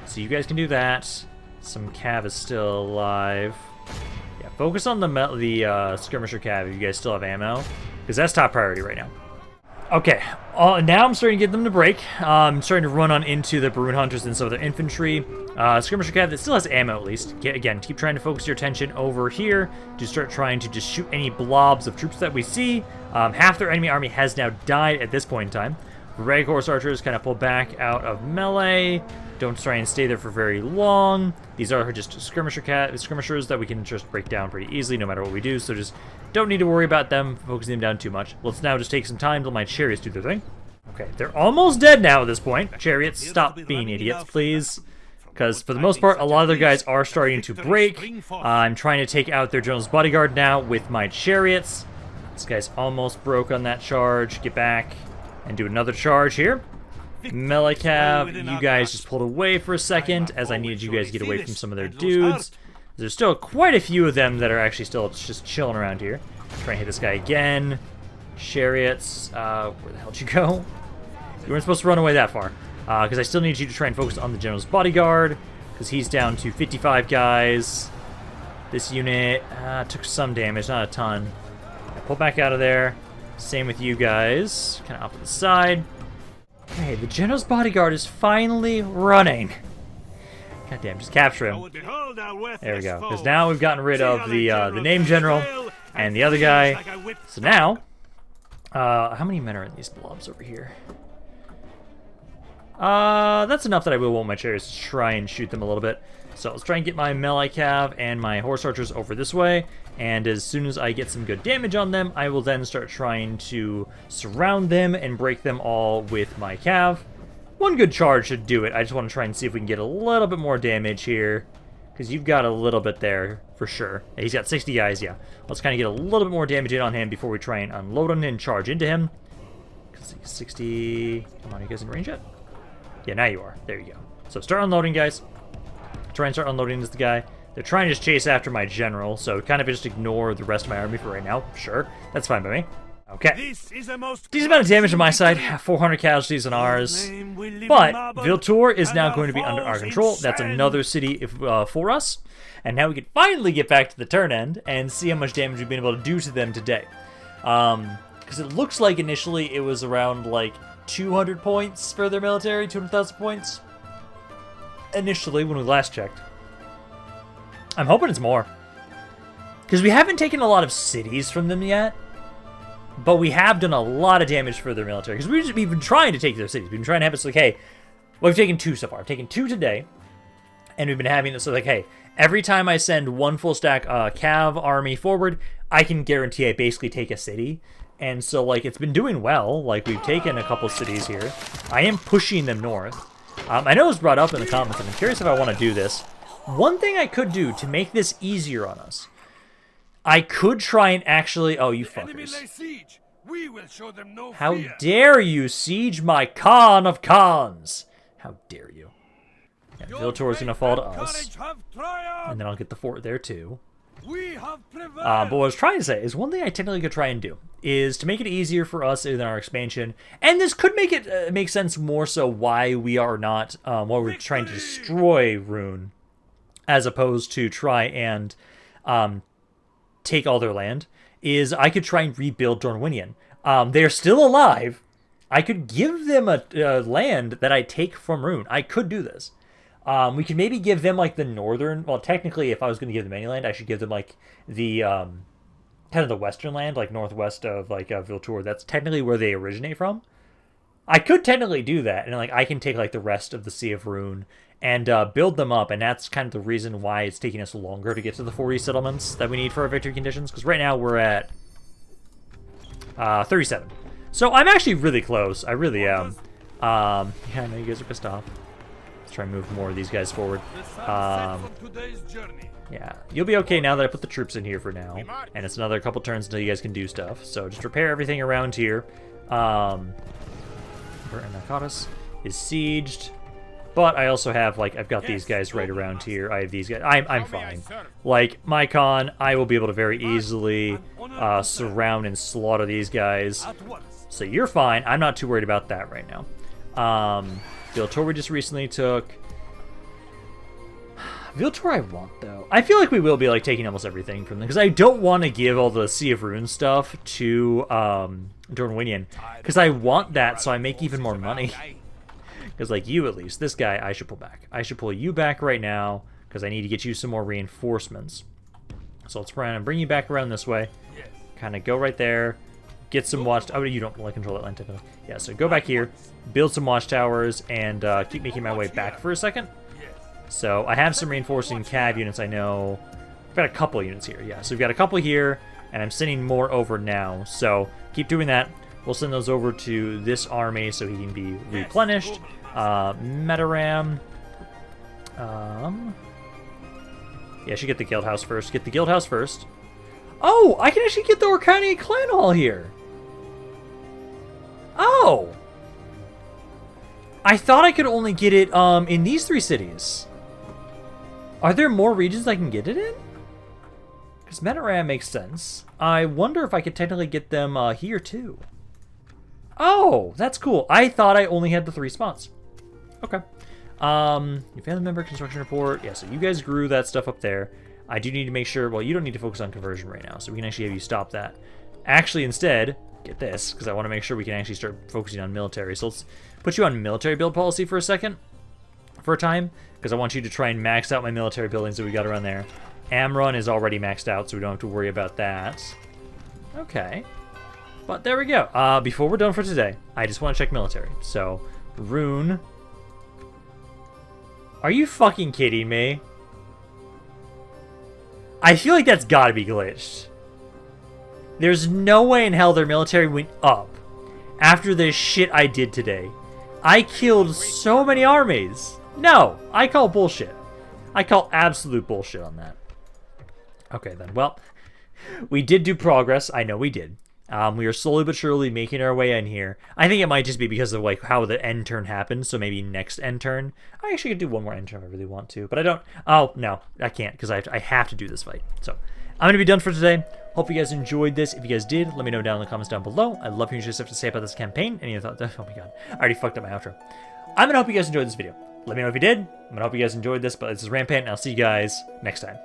So you guys can do that. Some cav is still alive. Yeah, focus on the skirmisher cav if you guys still have ammo, because that's top priority right now. Okay, now I'm starting to get them to break. I'm starting to run on into the Bruin Hunters and some of their infantry. Skirmisher cav that still has ammo at least. Again, keep trying to focus your attention over here to start trying to just shoot any blobs of troops that we see. Half their enemy army has now died at this point in time. Variags horse archers kind of pull back out of melee. Don't try and stay there for very long. These are just skirmishers that we can just break down pretty easily no matter what we do, so just don't need to worry about them, focusing them down too much. Let's now just take some time till my chariots do their thing. Okay, they're almost dead now at this point. Chariots, stop being idiots, please. Because for the most part, a lot of their guys are starting to break. I'm trying to take out their general's bodyguard now with my chariots. This guy's almost broke on that charge. Get back and do another charge here. Melee cav, you guys just pulled away for a second as I needed you guys to get away from some of their dudes. There's still quite a few of them that are actually still just chilling around here. Trying to hit this guy again. Chariots, where the hell did you go? You weren't supposed to run away that far. Because I still need you to try and focus on the general's bodyguard, because he's down to 55 guys. This unit took some damage, not a ton. Pull back out of there. Same with you guys. Kind of off to the side. Okay, the general's bodyguard is finally running. Goddamn, just capture him. There we go. Because now we've gotten rid of the name general and the other guy. So now, how many men are in these blobs over here? That's enough that I will want my chariots to try and shoot them a little bit. So let's try and get my melee cav and my horse archers over this way. And as soon as I get some good damage on them, I will then start trying to surround them and break them all with my cav. One good charge should do it. I just want to try and see if we can get a little bit more damage here. Because you've got a little bit there, for sure. He's got 60 guys, yeah. Let's kind of get a little bit more damage in on him before we try and unload on him and charge into him. Because he's 60... Come on, you guys in range yet? Yeah, now you are. There you go. So start unloading, guys. Try and start unloading this guy. They're trying to just chase after my general, so kind of just ignore the rest of my army for right now. Sure, that's fine by me. Okay. Decent amount of damage on my side. 400 casualties on ours. But Viltur is now going to be under our control. That's another city for us. And now we can finally get back to the turn end and see how much damage we've been able to do to them today. Because it looks like initially it was around like 200 points for their military, 200,000 points. Initially, when we last checked. I'm hoping it's more. Because we haven't taken a lot of cities from them yet. But we have done a lot of damage for their military. Because we've been trying to take their cities. We've been trying to have it so like, hey, well, we've taken 2 so far. I've taken 2 today. And we've been having this so like, hey, every time I send 1 full stack cav army forward, I can guarantee I basically take a city. And so, like, it's been doing well. Like, we've taken a couple cities here. I am pushing them north. I know it was brought up in the comments, and I'm curious if I want to do this. One thing I could do to make this easier on us, I could try and actually... Oh, you fuckers. How dare you siege my Khan of Khans? How dare you? Yeah, Viltor's gonna fall to us. Courage have triumphed. And then I'll get the fort there too. We have prevailed. But what I was trying to say is one thing I technically could try and do is to make it easier for us in our expansion, and this could make it make sense more so why we are not, why we're trying to destroy Rhûn, as opposed to try and take all their land, is I could try and rebuild Dornwinion. They're still alive. I could give them a land that I take from Rhûn. I could do this. We could maybe give them, like, the northern... Well, technically, if I was going to give them any land, I should give them, like, the, kind of the western land, like, northwest of, like, Viltor. That's technically where they originate from. I could technically do that, and, like, I can take, like, the rest of the Sea of Rhûn and build them up, and that's kind of the reason why it's taking us longer to get to the 40 settlements that we need for our victory conditions, because right now we're at 37. So I'm actually really close. I really am. Yeah, I know you guys are pissed off. Try and move more of these guys forward. Yeah, you'll be okay now that I put the troops in here for now, and it's another couple turns until you guys can do stuff. So just repair everything around here. Narcotis is sieged, but I also have, like, I've got these guys right around here. I have these guys. I'm fine. Like my con, I will be able to very easily surround and slaughter these guys. So you're fine. I'm not too worried about that right now. Viltor we just recently took. Viltor I want, though. I feel like we will be, like, taking almost everything from them, because I don't want to give all the Sea of Rhûn stuff to Dornwinion, because I want that so I make even more money. Because, like, you at least, this guy I should pull back. I should pull you back right now, because I need to get you some more reinforcements. So let's try and bring you back around this way. Kind of go right there. Get some watch... Oh, you don't like control that land typically. Yeah, so go back here, build some watchtowers, and keep making my way back for a second. So I have some reinforcing cav units, I know. I've got a couple units here, yeah. So we've got a couple here, and I'm sending more over now. So keep doing that. We'll send those over to this army so he can be replenished. Metaram. Yeah, I should get the guild house first. Get the guild house first. Oh, I can actually get the Orkani clan hall here. Oh! I thought I could only get it in these 3 cities. Are there more regions I can get it in? Because Metaram makes sense. I wonder if I could technically get them here too. Oh, that's cool. I thought I only had the 3 spots. Okay. Your family member construction report. Yeah, so you guys grew that stuff up there. I do need to make sure... Well, you don't need to focus on conversion right now, so we can actually have you stop that. Actually, instead... Get this, because I want to make sure we can actually start focusing on military. So let's put you on military build policy for a second, for a time, because I want you to try and max out my military buildings that we got around there. Amrun is already maxed out, so we don't have to worry about that. Okay. But there we go. Before we're done for today, I just want to check military. So, Rhûn. Are you fucking kidding me? I feel like that's gotta be glitched. There's no way in hell their military went up after this shit I did today. I killed so many armies. No, I call bullshit. I call absolute bullshit on that. Okay then, well, we did do progress. I know we did. We are slowly but surely making our way in here. I think it might just be because of, like, how the end turn happened, so maybe next end turn. I actually could do one more end turn if I really want to, but I don't. Oh, no, I can't, because I have to do this fight. So, I'm going to be done for today. Hope you guys enjoyed this. If you guys did, let me know down in the comments down below. I'd love hearing your stuff to say about this campaign. Any of thoughts? Oh my god, I already fucked up my outro. I'm going to hope you guys enjoyed this video. Let me know if you did. I'm going to hope you guys enjoyed this, but this is Rampaned, and I'll see you guys next time.